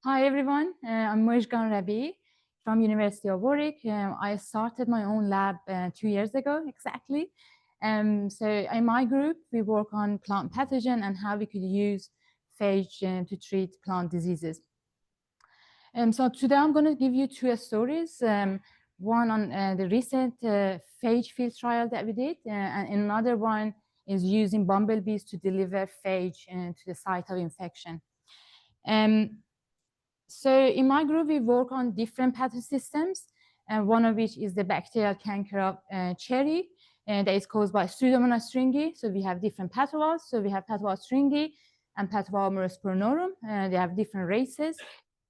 Hi everyone, I'm Mojgan Rabiey from University of Warwick. I started my own lab 2 years ago exactly. So in my group, we work on plant pathogen and how we could use phage to treat plant diseases. So today I'm going to give you two stories. One on the recent phage field trial that we did, and another one is using bumblebees to deliver phage to the site of infection. So in my group, we work on different pathosystems, and one of which is the bacterial canker of cherry that is caused by Pseudomonas syringae. So we have different pathovaes. So we have pathovae syringae and pathovae morosporonorum. They have different races.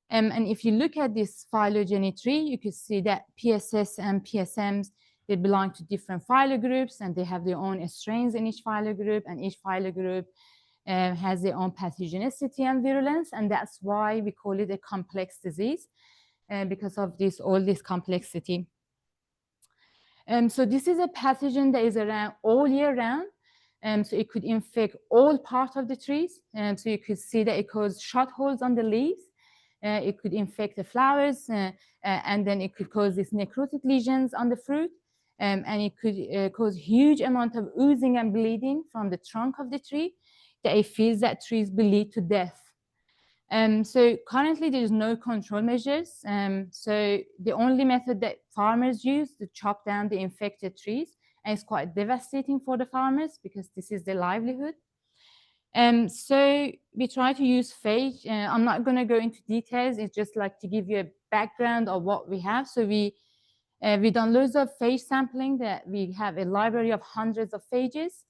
And if you look at this phylogeny tree, you can see that PSS and PSMs, they belong to different phylogroups, and they have their own strains in each phylogroup, and each phylogroup has their own pathogenicity and virulence, and that's why we call it a complex disease because of all this complexity. So this is a pathogen that is around all year round. So it could infect all parts of the trees. So you could see that it causes shot holes on the leaves. It could infect the flowers, and then it could cause these necrotic lesions on the fruit. And it could cause huge amount of oozing and bleeding from the trunk of the tree, that it feels that trees bleed to death. So currently there is no control measures. So the only method that farmers use to chop down the infected trees, and it's quite devastating for the farmers because this is their livelihood. So we try to use phage. I'm not going to go into details. It's just like to give you a background of what we have. So we've done loads of phage sampling. That we have a library of hundreds of phages.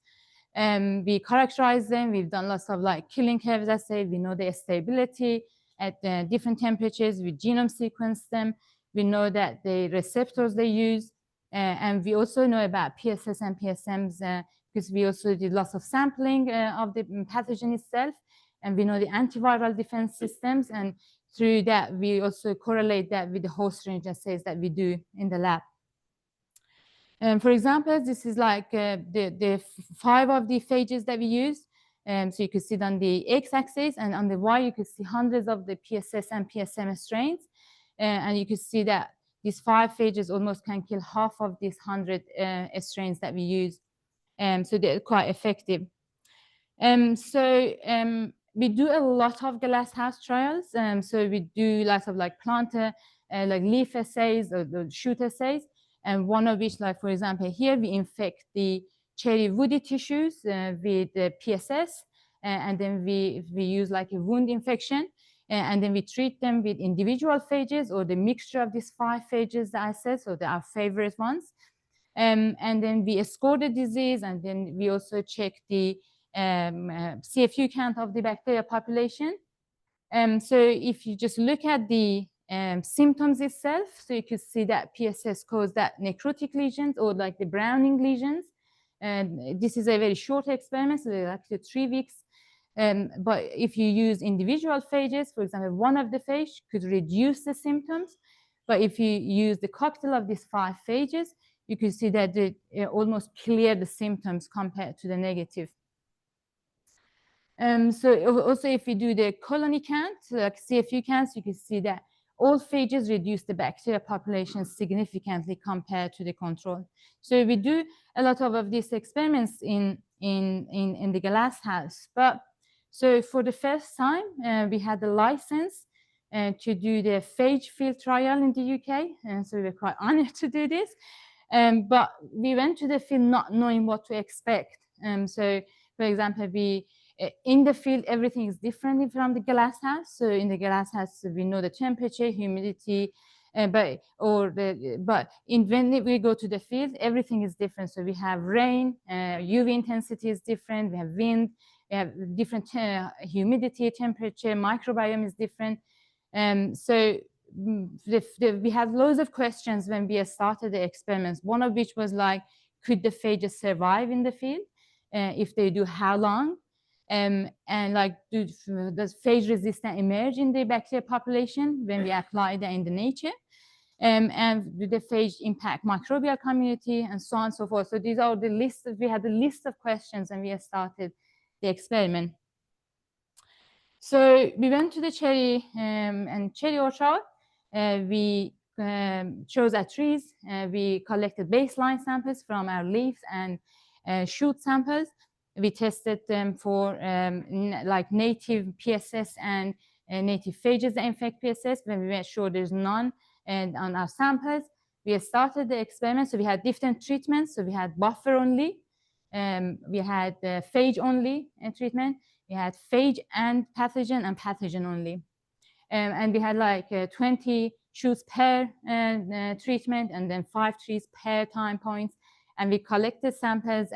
We characterize them. We've done lots of like killing curves assay. We know their stability at different temperatures. We genome sequence them. We know that the receptors they use, and we also know about PSS and PSMs because we also did lots of sampling of the pathogen itself, and we know the antiviral defense systems, and through that we also correlate that with the host range assays that we do in the lab. For example, this is like the 5 of the phages that we use. So you can see it on the x-axis, and on the y, you can see hundreds of the PSS and PSM strains. And you can see that these 5 phages almost can kill half of these 100 strains that we use. So they're quite effective. We do a lot of glasshouse trials. So we do lots of like planter, like leaf assays or the shoot assays. And one of which, like for example, here we infect the cherry woody tissues with the PSS, and then we use like a wound infection, and then we treat them with individual phages or the mixture of these 5 phages that I said, so they are favorite ones. And then we score the disease, and then we also check the CFU count of the bacteria population. So if you just look at the symptoms itself, so you can see that PSS causes that necrotic lesions or like the browning lesions. And this is a very short experiment, so they're actually 3 weeks. But if you use individual phages, for example, one of the phage could reduce the symptoms. But if you use the cocktail of these 5 phages, you can see that they almost clear the symptoms compared to the negative. So also if we do the colony count, like CFU counts, you can see that all phages reduce the bacteria population significantly compared to the control. So we do a lot of these experiments in the glass house. But so for the first time, we had the license to do the phage field trial in the UK. And so we were quite honored to do this. But we went to the field not knowing what to expect. So for example, in the field, everything is different from the glass house. So in the glass house, we know the temperature, humidity, but when we go to the field, everything is different. So we have rain, UV intensity is different, we have wind, we have different humidity, temperature, microbiome is different. So we had loads of questions when we started the experiments, one of which was like, could the phages survive in the field? If they do, how long? And like, does phage resistance emerge in the bacteria population when we apply that in the nature? And do the phage impact microbial community, and so on and so forth. So these are the lists. We had a list of questions, and we started the experiment. So we went to the cherry and cherry orchard. We chose our trees. We collected baseline samples from our leaves and shoot samples. We tested them for like native PSS and native phages that infect PSS. When we made sure there's none and on our samples, we started the experiment. So we had different treatments. So we had buffer only. We had phage only treatment. We had phage and pathogen only. And we had like 20 shoots per treatment and then 5 trees per time points. And we collected samples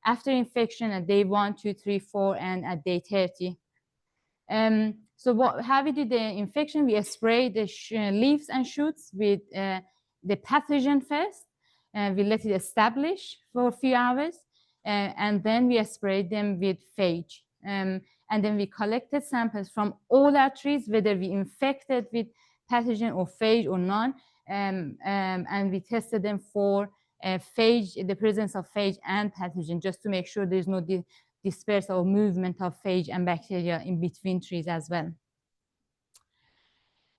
after infection at day 1, 2, 3, 4, and at day 30. So how we did the infection, we sprayed the leaves and shoots with the pathogen first. We let it establish for a few hours. And then we sprayed them with phage. And then we collected samples from all our trees, whether we infected with pathogen or phage or none. And we tested them for phage, the presence of phage and pathogen, just to make sure there's no dispersal or movement of phage and bacteria in between trees as well.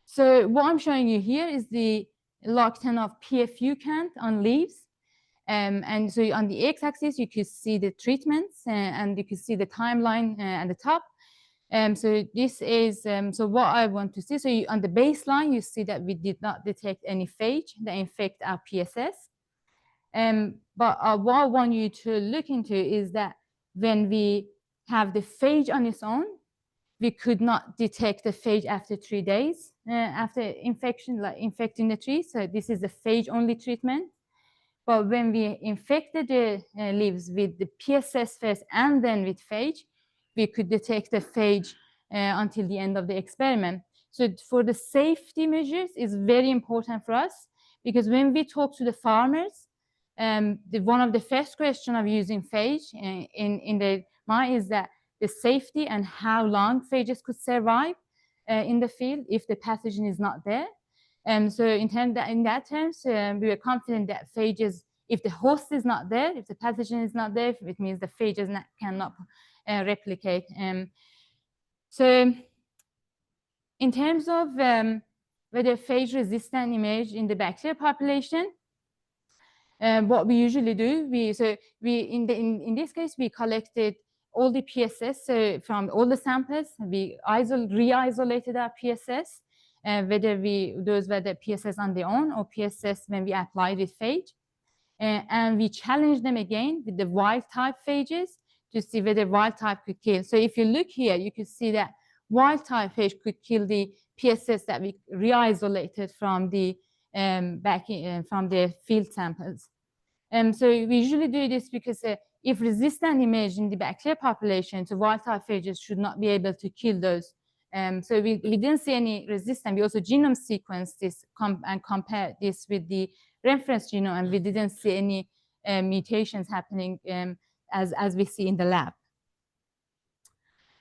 So what I'm showing you here is the log 10 of PFU count on leaves. And so on the x-axis, you could see the treatments and you could see the timeline at the top. So this is, so what I want to see, so on the baseline, you see that we did not detect any phage that infect our PSS. But what I want you to look into is that when we have the phage on its own, we could not detect the phage after 3 days after infection, like infecting the tree. So this is the phage only treatment. But when we infected the leaves with the PSS first and then with phage, we could detect the phage until the end of the experiment. So for the safety measures is very important for us, because when we talk to the farmers, one of the first questions of using phage in the mind is that the safety and how long phages could survive in the field if the pathogen is not there. So in that terms, we were confident that phages, if the host is not there, if the pathogen is not there, it means the phages cannot replicate. So in terms of whether phage resistant emerge in the bacterial population, what we usually do, in this case, we collected all the PSS from all the samples. We re-isolated our PSS, whether those were the PSS on their own or PSS when we applied with phage. And we challenged them again with the wild type phages to see whether wild type could kill. So if you look here, you can see that wild type phage could kill the PSS that we re-isolated from the from the field samples. So we usually do this because if resistant emerge in the bacteria population, so wild type phages should not be able to kill those. So we didn't see any resistance. We also genome sequenced this and compared this with the reference genome, and we didn't see any mutations happening as we see in the lab.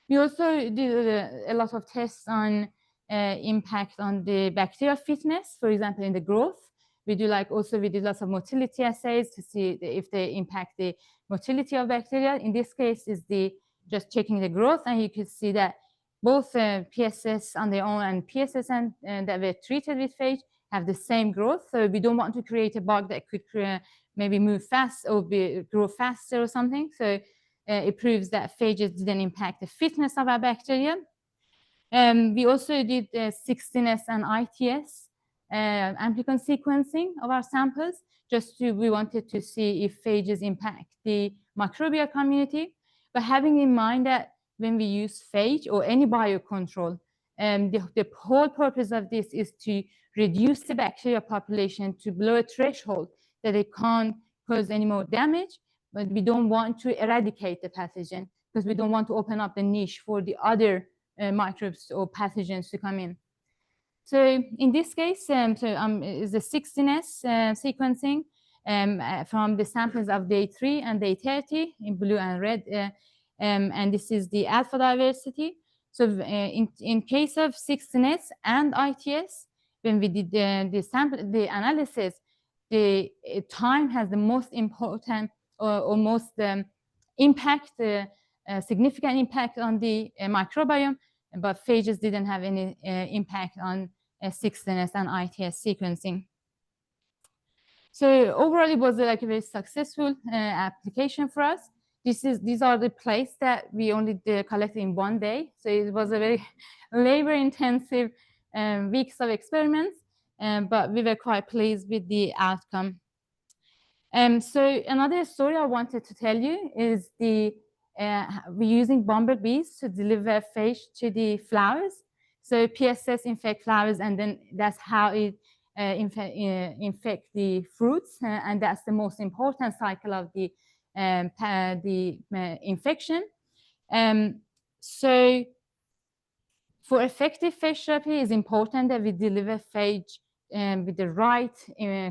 We also did a lot of tests on impact on the bacterial fitness, for example, in the growth. We did lots of motility assays to see if they impact the motility of bacteria. In this case, is just checking the growth, and you can see that both PSS on their own and PSS that were treated with phage have the same growth. So we don't want to create a bug that could maybe move fast or grow faster or something. So it proves that phages didn't impact the fitness of our bacteria. We also did 16S and ITS amplicon sequencing of our samples. We wanted to see if phages impact the microbial community. But having in mind that when we use phage or any biocontrol, the whole purpose of this is to reduce the bacterial population to below a threshold that it can't cause any more damage, but we don't want to eradicate the pathogen because we don't want to open up the niche for the other microbes or pathogens to come in. So in this case, is the 16S sequencing from the samples of day 3 and day 30 in blue and red, and this is the alpha diversity. So in case of 16S and ITS, when we did the analysis, the time has the most important or most significant impact on the microbiome. but phages didn't have any impact on 6NS and ITS sequencing. So overall, it was like a very successful application for us. These are the plates that we only collected in one day. So it was a very labor-intensive weeks of experiments, but we were quite pleased with the outcome. So another story I wanted to tell you is we're using bumblebees to deliver phage to the flowers. So PSS infect flowers, and then that's how it infect the fruits, and that's the most important cycle of the infection. So for effective phage therapy, it's important that we deliver phage with the right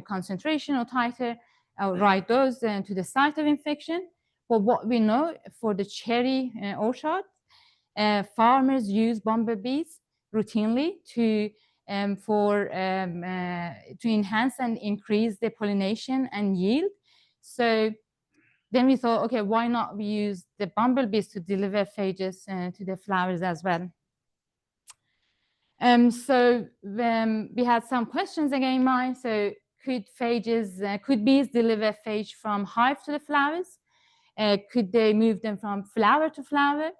concentration or titer, right dose to the site of infection. But what we know for the cherry orchard, farmers use bumblebees routinely to enhance and increase the pollination and yield. So then we thought, okay, why not we use the bumblebees to deliver phages to the flowers as well? So we had some questions again in mind. So could bees deliver phage from hive to the flowers? Could they move them from flower to flower?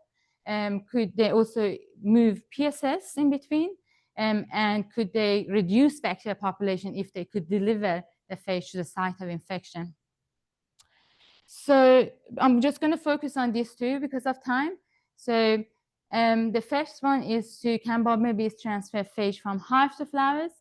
Could they also move PSS in between? And could they reduce bacterial population if they could deliver the phage to the site of infection? So I'm just going to focus on these two because of time. So the first one is can bumblebees transfer phage from hive to flowers?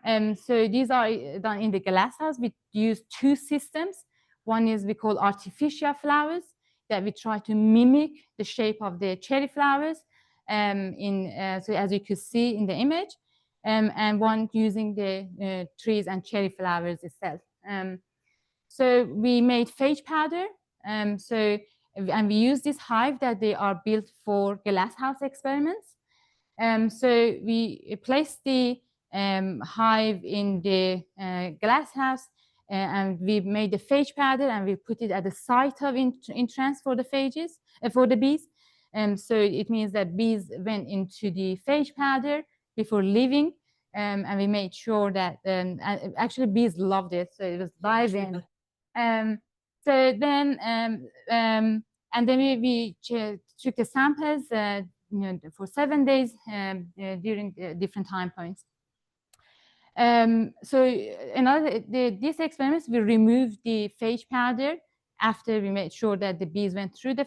So these are done in the glasshouse. We use two systems. One is we call artificial flowers, that we try to mimic the shape of the cherry flowers, so as you could see in the image, and one using the trees and cherry flowers itself. So we made phage powder. And we use this hive that they are built for glasshouse experiments. So we placed the hive in the glasshouse, and we made the phage powder, and we put it at the site of entrance for the phages, for the bees. So it means that bees went into the phage powder before leaving, and we made sure that actually bees loved it, so it was diving. So then, and then we took the samples for 7 days during different time points. So these experiments, we removed the phage powder after we made sure that the bees went through the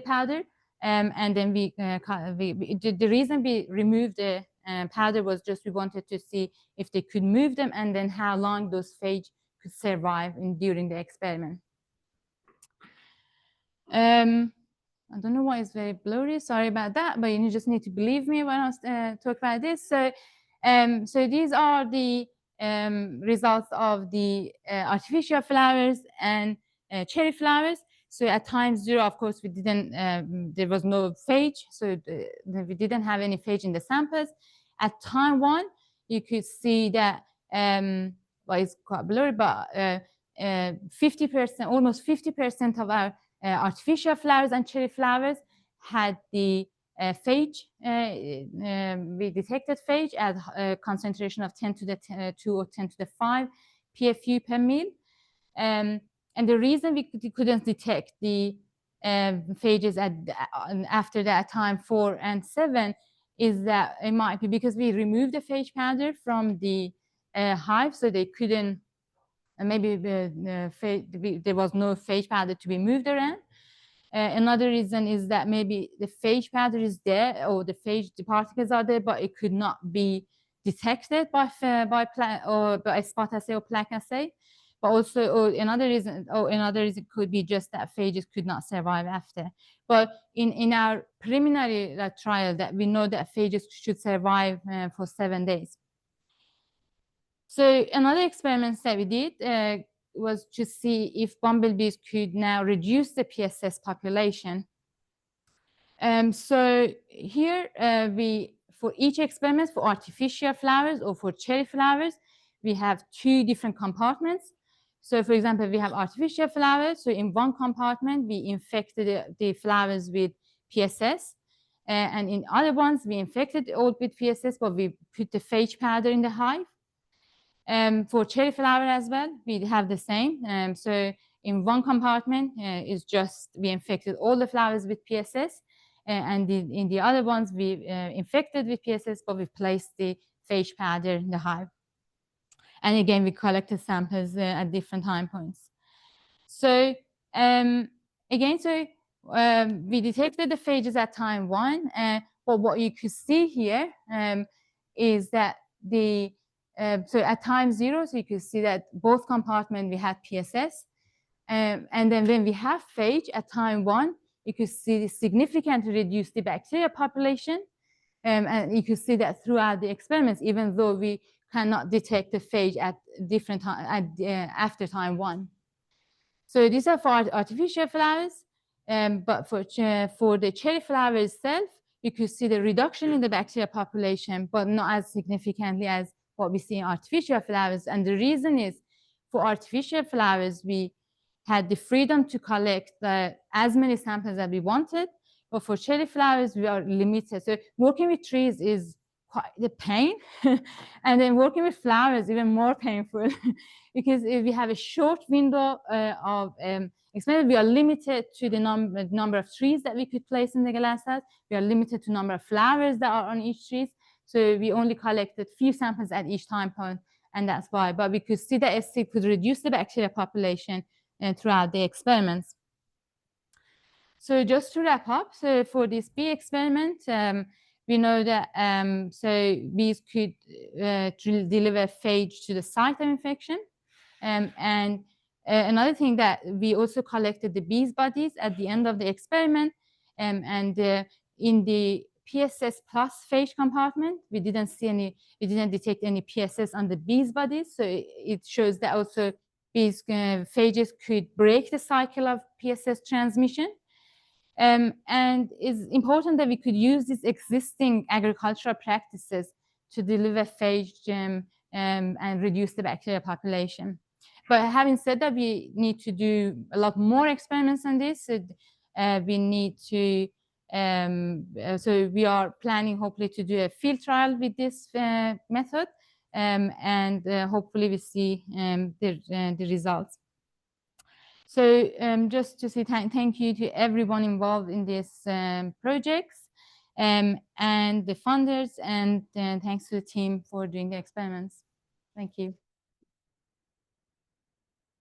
powder, and then the reason we removed the powder was just we wanted to see if they could move them, and then how long those phage could survive during the experiment. I don't know why it's very blurry. Sorry about that, but you just need to believe me when I talk about this. So these are the results of the artificial flowers and cherry flowers. So at time 0, of course, we didn't. There was no phage, so we didn't have any phage in the samples. At time 1, you could see that. Well, it's quite blurry, but 50%, almost 50% of our artificial flowers and cherry flowers had the phage. We detected phage at a concentration of 10 to the 2 or 10 to the 5 PFU per mil. And the reason we couldn't detect the phages after that time 4 and 7 is that it might be because we removed the phage powder from the hive, so they couldn't. Maybe there was no phage powder to be moved around. Another reason is that maybe the phage powder is there, or the phage particles are there, but it could not be detected by spot assay or plaque assay. But also, another reason could be just that phages could not survive after. But in our preliminary trial, that we know that phages should survive for 7 days. So another experiment that we did was to see if bumblebees could now reduce the PSS population. So here for each experiment, for artificial flowers or for cherry flowers, we have 2 different compartments. So for example, we have artificial flowers. So in one compartment, we infected the flowers with PSS. And in other ones, we infected all with PSS, but we put the phage powder in the hive. For cherry flower as well, we have the same. So in one compartment is just we infected all the flowers with PSS, and in the other ones we infected with PSS, but we placed the phage powder in the hive. And again, we collected samples at different time points. So again, we detected the phages at time 1, but what you could see here is that so at time 0, so you could see that both compartments we had PSS, and then when we have phage at time 1, you could see significantly reduce the bacteria population, and you could see that throughout the experiments, even though we cannot detect the phage at different time after time 1. So these are for artificial flowers, but for the cherry flower itself, you could see the reduction in the bacteria population, but not as significantly as what we see in artificial flowers. And the reason is, for artificial flowers, we had the freedom to collect as many samples as we wanted, but for cherry flowers, we are limited. So working with trees is quite the pain, and then working with flowers even more painful, because if we have a short window of experiment, we are limited to the number of trees that we could place in the glass house. We are limited to number of flowers that are on each tree. So we only collected few samples at each time point, and that's why. But we could see that SC could reduce the bacteria population throughout the experiments. So just to wrap up, so for this bee experiment, we know that so bees could deliver phage to the site of infection. And another thing that we also collected the bees' bodies at the end of the experiment, and in the PSS plus phage compartment, we didn't detect any PSS on the bees' bodies. So it shows that also bees phages could break the cycle of PSS transmission. And it's important that we could use these existing agricultural practices to deliver phage and reduce the bacteria population. But having said that, we need to do a lot more experiments on this. We need to, so we are planning hopefully to do a field trial with this method, and hopefully we see the results. So just to say thank you to everyone involved in these projects, and the funders, and thanks to the team for doing the experiments. Thank you.